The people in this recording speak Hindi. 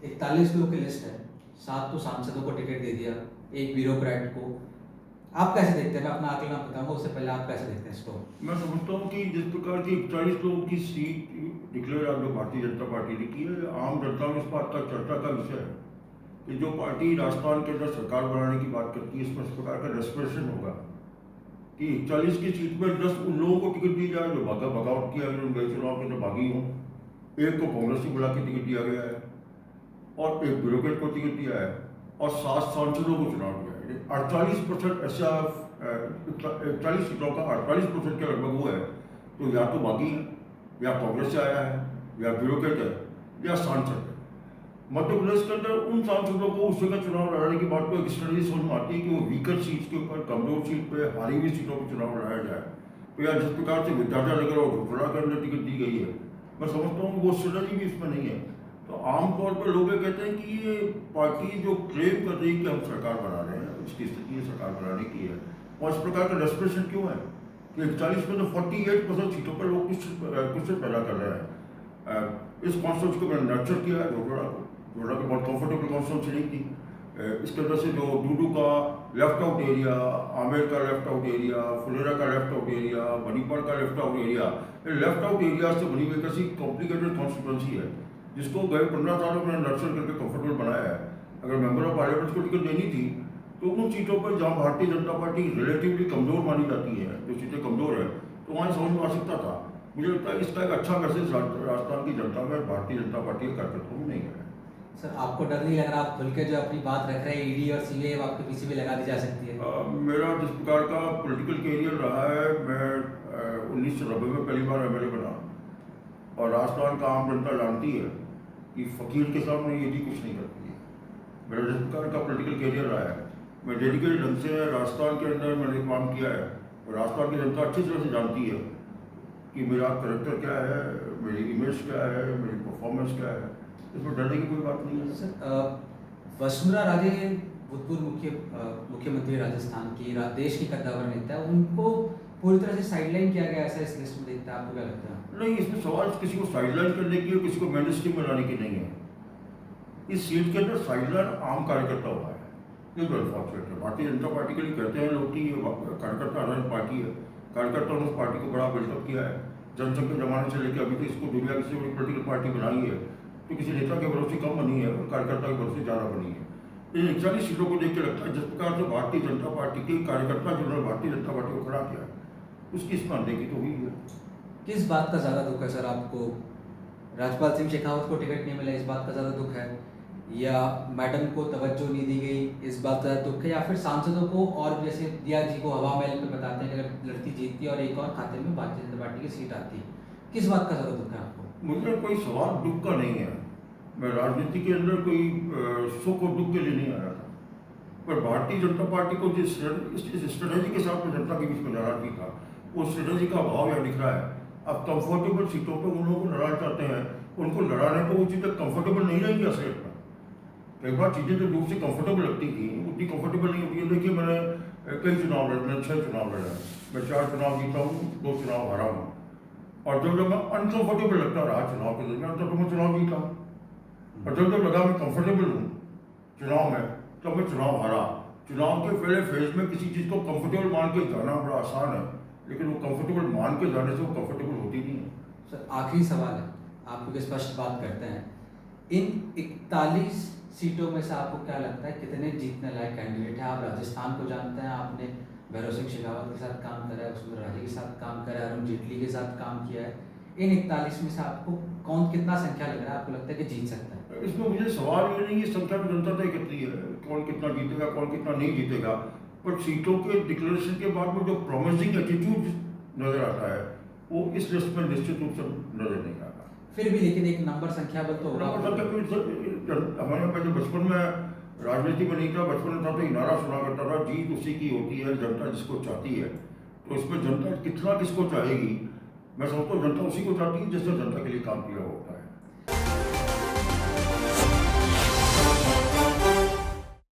41 लोगों की लिस्ट है, 7 तो सांसदों को टिकट दे दिया, एक ब्यूरोक्रेट को। आप कैसे देखते हैं? मैं अपना आकलन बताऊंगा, उससे पहले आप कैसे देखते हैं इसको? मैं समझता हूँ कि जिस प्रकार की 41 लोगों की सीट डिक्लेयर आज भारतीय जनता पार्टी ने की है, आम जनता में इस बात का चर्चा का विषय है कि जो पार्टी राजस्थान के अंदर सरकार बनाने की बात करती है, इसमें इस प्रकार का रेस्पिरेशन होगा कि 41 की सीट में 10 उन लोगों को टिकट दी जाए जो बगावत किया गया चुनाव के अंदर भागी हों, एक को कांग्रेस से बुला के टिकट दिया गया है और एक ब्यूरोक्रेट को टिकट दिया है और 7 सांसदों को चुनाव दिया है। 48% ऐसा 41 सीटों का 48% के लगभग वो है, तो या तो बागी है, या कांग्रेस से आया है, या ब्यूरोक्रेट है, या सांसद है। मध्य प्रदेश के अंदर उन सांसदों को उस जगह चुनाव लड़ाने की बात को एक स्टडी समझ में आती है कि वो वीकर सीट के ऊपर, कमजोर सीट पे, हारी हुई सीटों पर चुनाव लड़ाया जाए। तो या जिस प्रकार से विद्यार्थी और घोषणा के अंदर टिकट दी गई है, मैं समझता हूँ वो स्ट्रेटजी भी इसमें नहीं है। तो आमतौर पर लोग ये कहते हैं कि ये पार्टी जो क्लेम कर रही है कि हम सरकार बना रहे हैं, उसकी स्थिति सरकार बनाने की है, और इस प्रकार का रेस्पिरेशन क्यों है कि 41 में तो 48% सीटों पर लोग कुछ पैदा कर रहे हैं। इस कॉन्स्टिट्यूंसी को मैंने नर्चर किया है, जोड़ा की बहुत कंफर्टेबल कॉन्स्टिट्यूंसी नहीं थी। इसके वजह से जो डूडू का लेफ्ट आउट एरिया, आमेर का लेफ्ट आउट एरिया, फुलेरा का लेफ्ट आउट एरिया, मणिपुर का left out area, left out area से बनी हुई कैसी कॉम्प्लिकेटेड कॉन्स्टिट्यूंसी है जिसको गए 15 सालों में नर्चर करके कंफर्टेबल बनाया है। अगर मेंबर ऑफ पार्लियामेंट को टिकट देनी थी तो उन सीटों पर जहाँ भारतीय जनता पार्टी रिलेटिवली कमजोर मानी जाती है, जो सीटें कमजोर है, तो वहाँ समझ में आ सकता था। मुझे लगता है इसका एक अच्छा मैसेज राजस्थान की जनता में भारतीय जनता पार्टी के कार्यकर्ताओं में नहीं है। सर, आपको डर नहीं लग रहा, आप खुल के जो अपनी बात रख रहे हैं, ईडी और सीबीआई आपके पीछे भी लगा दी जा सकती है? मेरा जिस प्रकार का पॉलिटिकल कैरियर रहा है, मैं 1990 में पहली बार एमएलए बना, और राजस्थान का आम जनता जानती है कि फकीर के सामने ईडी कुछ नहीं करती है। मेरा जिस प्रकार का पॉलिटिकल कैरियर रहा है, मैं डेडिकेटेड ढंग से राजस्थान के अंदर मैंने काम किया है, और राजस्थान की जनता अच्छी तरह से जानती है कि मेरा करेक्टर क्या है, मेरी इमेज क्या है, मेरी परफॉर्मेंस क्या है। इसमें डरने की कोई बात नहीं है। सर, वसुंधरा राजे भूतपूर्व मुख्यमंत्री राजस्थान की, देश की कद्दावर नेता है, उनको पूरी तरह से साइडलाइन किया गया, ऐसा इस लिस्ट में देखता है, आपको क्या लगता है? नहीं, इसमें सवाल किसी को साइडलाइन करने की और किसी को मेन स्ट्रीम में लाने की नहीं है। इस सीट के अंदर साइडलाइन आम कार्यकर्ता हुआ है, ये तो अनफॉर्चुनेट है। भारतीय जनता पार्टी के लिए कहते हैं लोग कि ये कार्यकर्ता आधारित पार्टी है, कार्यकर्ताओं ने उस पार्टी को बड़ा बिल्डअप किया है जनसंघ के जमाने से लेकर अभी तक। इसको दुनिया की सबसे बड़ी पोलिटिकल पार्टी बनाई है, तो किसी नेता के भरोसे कम बनी है और कार्यकर्ता के भरोसे ज़्यादा बनी है। इन 41 सीटों को देख के लगता है जिस प्रकार से भारतीय जनता पार्टी के कार्यकर्ता जिन्होंने भारतीय जनता पार्टी को खड़ा किया, उसकी इसमें अनदेखी तो हुई है। किस बात का ज़्यादा दुख है सर आपको? राजपाल सिंह शेखावत को टिकट नहीं मिला, इस बात का ज़्यादा दुख है, या मैडम को तवज्जो नहीं दी गई, इस बात का दुख है, या फिर सांसदों को, और जैसे दिया जी को हवा महल पे बताते हैं कि अगर लड़की जीतती है और एक और खाते में भारतीय जनता पार्टी की सीट आती है, किस बात का ज़्यादा दुख है आपको? मुझे कोई सवाल दुख का नहीं है। मैं राजनीति के अंदर कोई सुख और दुख के लिए नहीं आया था, पर भारतीय जनता पार्टी को जिस स्ट्रेटेजी के साथ में जनता के बीच में लड़ाती था, वो स्ट्रेटेजी का अभाव यहाँ दिख रहा है। अब कंफर्टेबल सीटों पर उन लोगों को लड़ाना चाहते हैं, उनको लड़ाने पर वो चीज़ें कंफर्टेबल नहीं रहेंगी असलियत में। कई बार चीज़ें जो दूर से कंफर्टेबल लगती थी उतनी कंफर्टेबल नहीं होती है। देखिए, मैंने कई चुनाव लड़े, मैंने 6 चुनाव लड़े, मैं 4 चुनाव जीता हूँ, 2 चुनाव हारा हूँ, और जब मैं अनकंफर्टेबल लगता रहा चुनाव के दरमियान तब तो मैं चुनाव जीता, और जब लगा मैं कंफर्टेबल हूँ चुनाव में तब मैं चुनाव हारा। चुनाव के पहले फेज में किसी चीज़ को कंफर्टेबल मान के जाना बड़ा आसान है, लेकिन वो कंफर्टेबल मान के जाने से वो कंफर्टेबल होती नहीं है। सर, आखिरी सवाल है, आप क्योंकि स्पष्ट बात करते हैं, इन 41 सीटों में से आपको क्या लगता है कितने जीतने लायक कैंडिडेट हैं? आप राजस्थान को जानते हैं, आपने भैरव सिंह शेखावत के साथ काम करा है, वसुंधरा राजे के साथ काम करा है, अरुण जेटली के साथ काम किया है, इन 41 में से आपको कौन कितना संख्या लग रहा है, आपको लगता है कि जीत सकता है? इसमें मुझे सवाल ये नहीं है संख्या की जनता तय करती है कौन कितना जीतेगा, कौन कितना नहीं जीतेगा, पर सीटों के डिक्लेरेशन के बाद में जो प्रॉमिसिंग एटीट्यूड नजर आता है वो इस लिस्ट में निश्चित रूप से नजर नहीं आता। फिर भी लेकिन एक नंबर संख्या बल तो होगा। हमारे मैं जो बचपन में राजनीति में नहीं था, बचपन में था तो एक नारा सुना करता था, जीत उसी की होती है जनता जिसको चाहती है। तो इसमें जनता कितना किसको चाहेगी, मैं समझता हूँ जनता उसी को चाहती है जिसने जनता के लिए काम किया होता है।